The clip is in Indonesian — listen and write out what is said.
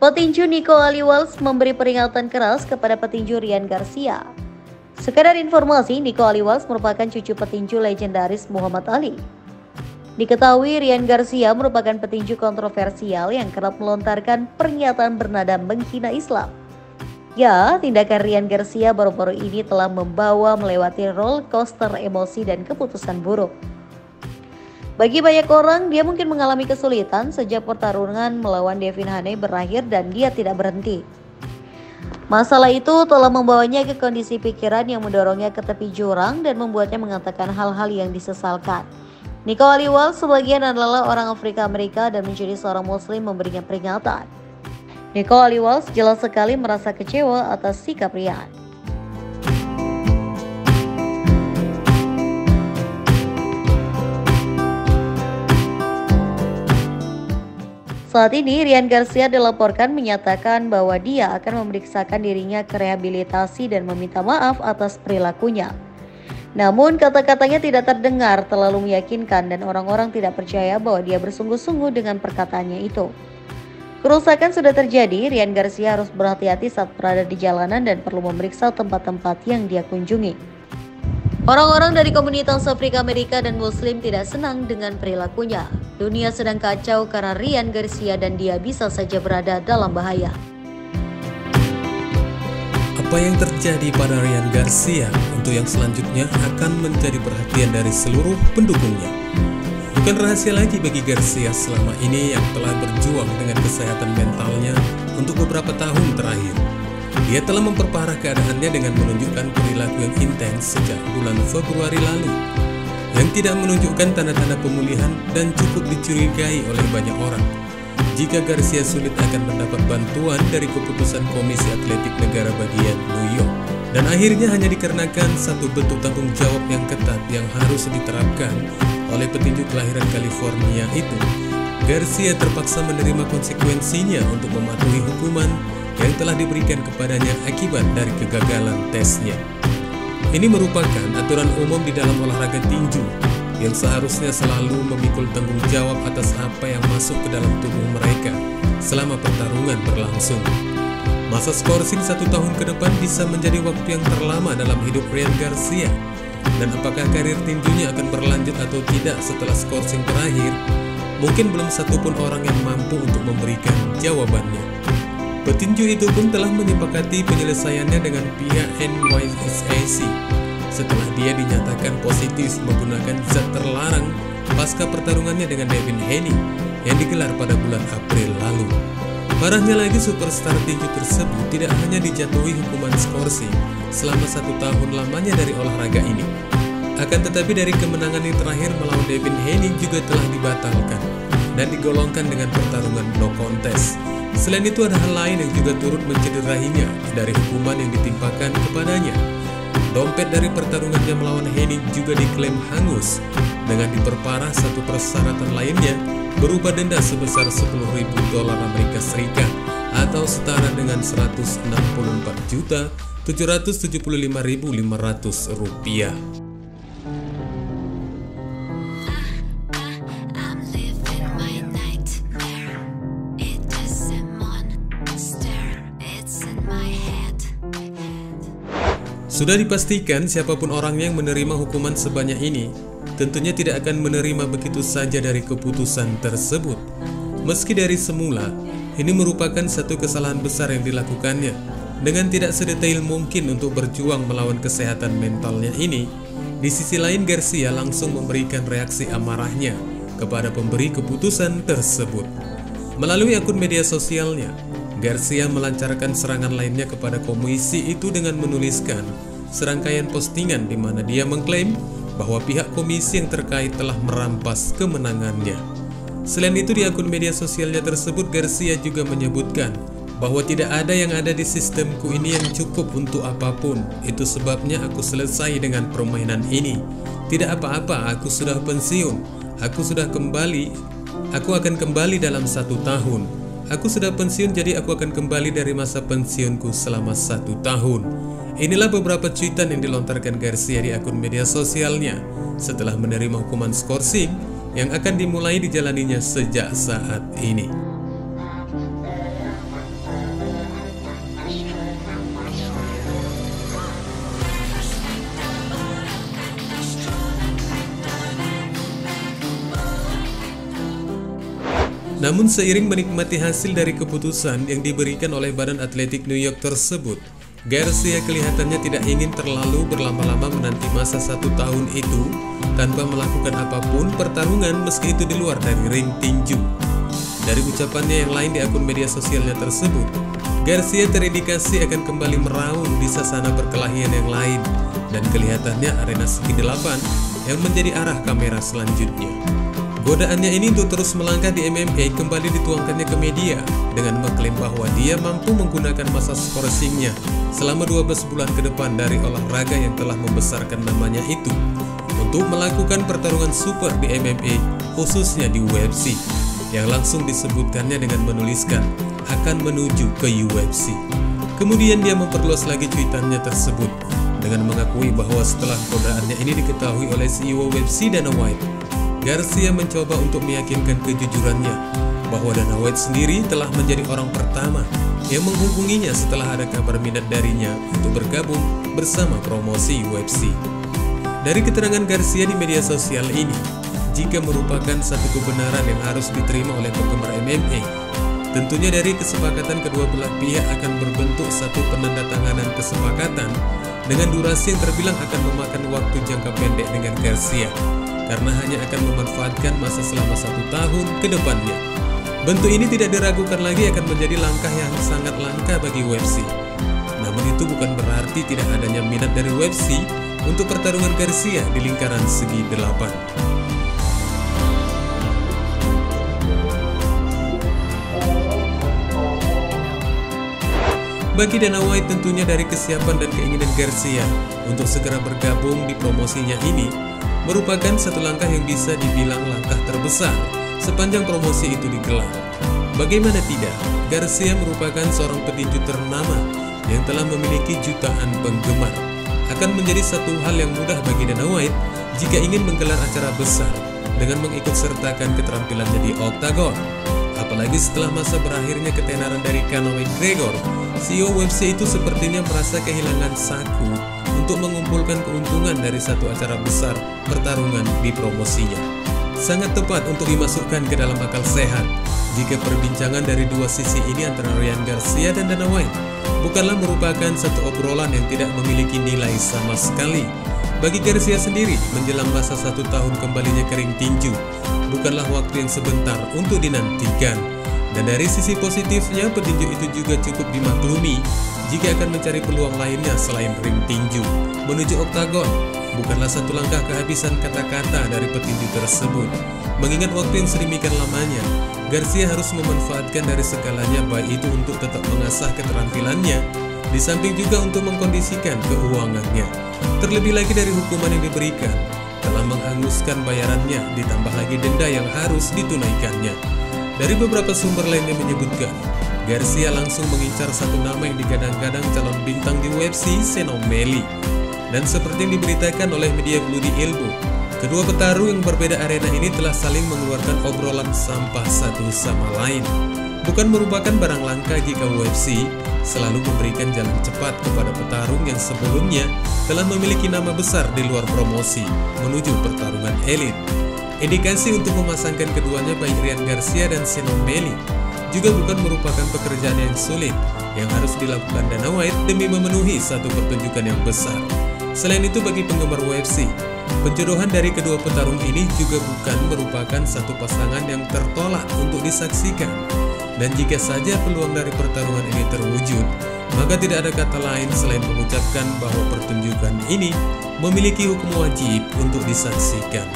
Petinju Nico Aliwals memberi peringatan keras kepada petinju Ryan Garcia. Sekadar informasi, Nico Aliwals merupakan cucu petinju legendaris Muhammad Ali. Diketahui Ryan Garcia merupakan petinju kontroversial yang kerap melontarkan pernyataan bernada menghina Islam. Ya, tindakan Ryan Garcia baru-baru ini telah membawa melewati roller coaster emosi dan keputusan buruk. Bagi banyak orang, dia mungkin mengalami kesulitan sejak pertarungan melawan Devin Haney berakhir dan dia tidak berhenti. Masalah itu telah membawanya ke kondisi pikiran yang mendorongnya ke tepi jurang dan membuatnya mengatakan hal-hal yang disesalkan. Nico Aliwals sebagian adalah orang Afrika Amerika dan menjadi seorang Muslim memberinya peringatan. Nico Aliwals jelas sekali merasa kecewa atas sikap Ryan. Saat ini Ryan Garcia dilaporkan menyatakan bahwa dia akan memeriksakan dirinya ke rehabilitasi dan meminta maaf atas perilakunya. Namun kata-katanya tidak terdengar terlalu meyakinkan dan orang-orang tidak percaya bahwa dia bersungguh-sungguh dengan perkataannya itu. Kerusakan sudah terjadi, Ryan Garcia harus berhati-hati saat berada di jalanan dan perlu memeriksa tempat-tempat yang dia kunjungi. Orang-orang dari komunitas Afrika Amerika dan Muslim tidak senang dengan perilakunya. Dunia sedang kacau karena Ryan Garcia dan dia bisa saja berada dalam bahaya. Apa yang terjadi pada Ryan Garcia untuk yang selanjutnya akan menjadi perhatian dari seluruh pendukungnya. Bukan rahasia lagi bagi Garcia selama ini yang telah berjuang dengan kesehatan mentalnya untuk beberapa tahun terakhir. Dia telah memperparah keadaannya dengan menunjukkan perilaku yang intens sejak bulan Februari lalu, yang tidak menunjukkan tanda-tanda pemulihan dan cukup dicurigai oleh banyak orang. Jika Garcia sulit akan mendapat bantuan dari keputusan Komisi Atletik Negara Bagian New York, dan akhirnya hanya dikarenakan satu bentuk tanggung jawab yang ketat yang harus diterapkan oleh petinju kelahiran California itu, Garcia terpaksa menerima konsekuensinya untuk mematuhi hukuman yang telah diberikan kepadanya akibat dari kegagalan tesnya. Ini merupakan aturan umum di dalam olahraga tinju yang seharusnya selalu memikul tanggung jawab atas apa yang masuk ke dalam tubuh mereka selama pertarungan berlangsung. Masa skorsing 1 tahun ke depan bisa menjadi waktu yang terlama dalam hidup Ryan Garcia. Dan apakah karir tinjunya akan berlanjut atau tidak setelah skorsing berakhir, mungkin belum satupun orang yang mampu untuk memberikan jawabannya. Petinju itu pun telah menyepakati penyelesaiannya dengan pihak NYSAC setelah dia dinyatakan positif menggunakan zat terlarang pasca pertarungannya dengan Devin Haney yang digelar pada bulan April lalu. Parahnya lagi, superstar tinju tersebut tidak hanya dijatuhi hukuman skorsing selama 1 tahun lamanya dari olahraga ini, akan tetapi dari kemenangan yang terakhir melawan Devin Haney juga telah dibatalkan dan digolongkan dengan pertarungan no contest. Selain itu ada hal lain yang juga turut mencederainya dari hukuman yang ditimpakan kepadanya. Dompet dari pertarungannya melawan Haney juga diklaim hangus, dengan diperparah satu persyaratan lainnya berupa denda sebesar $10.000 Amerika Serikat atau setara dengan Rp164.775.500. Sudah dipastikan siapapun orangnya yang menerima hukuman sebanyak ini tentunya tidak akan menerima begitu saja dari keputusan tersebut. Meski dari semula, ini merupakan satu kesalahan besar yang dilakukannya. Dengan tidak sedetail mungkin untuk berjuang melawan kesehatan mentalnya ini, di sisi lain Garcia langsung memberikan reaksi amarahnya kepada pemberi keputusan tersebut. Melalui akun media sosialnya, Garcia melancarkan serangan lainnya kepada komisi itu dengan menuliskan serangkaian postingan di mana dia mengklaim bahwa pihak komisi yang terkait telah merampas kemenangannya. Selain itu, di akun media sosialnya tersebut Garcia juga menyebutkan bahwa tidak ada yang ada di sistemku ini yang cukup untuk apapun. Itu sebabnya aku selesai dengan permainan ini. Tidak apa-apa, aku sudah pensiun. Aku akan kembali dalam 1 tahun. Aku sudah pensiun, jadi aku akan kembali dari masa pensiunku selama 1 tahun. Inilah beberapa cuitan yang dilontarkan Garcia di akun media sosialnya setelah menerima hukuman skorsing yang akan dimulai dijalaninya sejak saat ini. Namun seiring menikmati hasil dari keputusan yang diberikan oleh Badan Atletik New York tersebut, Garcia kelihatannya tidak ingin terlalu berlama-lama menanti masa 1 tahun itu tanpa melakukan apapun pertarungan meski itu di luar dari ring tinju. Dari ucapannya yang lain di akun media sosialnya tersebut, Garcia terindikasi akan kembali meraung di sasana perkelahian yang lain dan kelihatannya arena segi 8 yang menjadi arah kamera selanjutnya. Godaannya ini untuk terus melangkah di MMA kembali dituangkannya ke media dengan mengklaim bahwa dia mampu menggunakan masa skorsingnya selama 12 bulan ke depan dari olahraga yang telah membesarkan namanya itu untuk melakukan pertarungan super di MMA, khususnya di UFC, yang langsung disebutkannya dengan menuliskan akan menuju ke UFC. Kemudian dia memperluas lagi cuitannya tersebut dengan mengakui bahwa setelah godaannya ini diketahui oleh CEO UFC Dana White, Garcia mencoba untuk meyakinkan kejujurannya bahwa Dana White sendiri telah menjadi orang pertama yang menghubunginya setelah ada kabar minat darinya untuk bergabung bersama promosi UFC. Dari keterangan Garcia di media sosial ini, jika merupakan satu kebenaran yang harus diterima oleh penggemar MMA, tentunya dari kesepakatan kedua belah pihak akan berbentuk satu penandatanganan kesepakatan dengan durasi yang terbilang akan memakan waktu jangka pendek dengan Garcia, karena hanya akan memanfaatkan masa selama 1 tahun ke depannya. Bentuk ini tidak diragukan lagi akan menjadi langkah yang sangat langka bagi UFC. Namun itu bukan berarti tidak adanya minat dari UFC untuk pertarungan Garcia di lingkaran segi 8. Bagi Dana White tentunya dari kesiapan dan keinginan Garcia untuk segera bergabung di promosinya ini merupakan satu langkah yang bisa dibilang langkah terbesar sepanjang promosi itu digelar. Bagaimana tidak, Garcia merupakan seorang petinju ternama yang telah memiliki jutaan penggemar. Akan menjadi satu hal yang mudah bagi Dana White jika ingin menggelar acara besar dengan mengikutsertakan keterampilannya di oktagon. Apalagi setelah masa berakhirnya ketenaran dari Conor McGregor, CEO UFC itu sepertinya merasa kehilangan saku untuk mengumpulkan keuntungan dari satu acara besar pertarungan di promosinya. Sangat tepat untuk dimasukkan ke dalam akal sehat jika perbincangan dari dua sisi ini antara Ryan Garcia dan Dana White bukanlah merupakan satu obrolan yang tidak memiliki nilai sama sekali. Bagi Garcia sendiri, menjelang masa 1 tahun kembalinya ke ring tinju bukanlah waktu yang sebentar untuk dinantikan. Dan dari sisi positifnya, petinju itu juga cukup dimaklumi jika akan mencari peluang lainnya selain ring tinju. Menuju oktagon bukanlah satu langkah kehabisan kata-kata dari petinju tersebut. Mengingat waktu yang sedemikian lamanya, Garcia harus memanfaatkan dari segalanya, baik itu untuk tetap mengasah keterampilannya, di samping juga untuk mengkondisikan keuangannya. Terlebih lagi dari hukuman yang diberikan telah menghanguskan bayarannya, ditambah lagi denda yang harus ditunaikannya. Dari beberapa sumber lainnya menyebutkan, Garcia langsung mengincar satu nama yang digadang-gadang calon bintang di UFC, Sean O'Malley. Dan seperti yang diberitakan oleh media Bloody Elbow, kedua petarung yang berbeda arena ini telah saling mengeluarkan obrolan sampah satu sama lain. Bukan merupakan barang langka jika UFC selalu memberikan jalan cepat kepada petarung yang sebelumnya telah memiliki nama besar di luar promosi menuju pertarungan elit. Indikasi untuk memasangkan keduanya baik Ryan Garcia dan Sean O'Malley juga bukan merupakan pekerjaan yang sulit yang harus dilakukan Dana White demi memenuhi satu pertunjukan yang besar. Selain itu, bagi penggemar UFC, penjodohan dari kedua petarung ini juga bukan merupakan satu pasangan yang tertolak untuk disaksikan. Dan jika saja peluang dari pertarungan ini terwujud, maka tidak ada kata lain selain mengucapkan bahwa pertunjukan ini memiliki hukum wajib untuk disaksikan.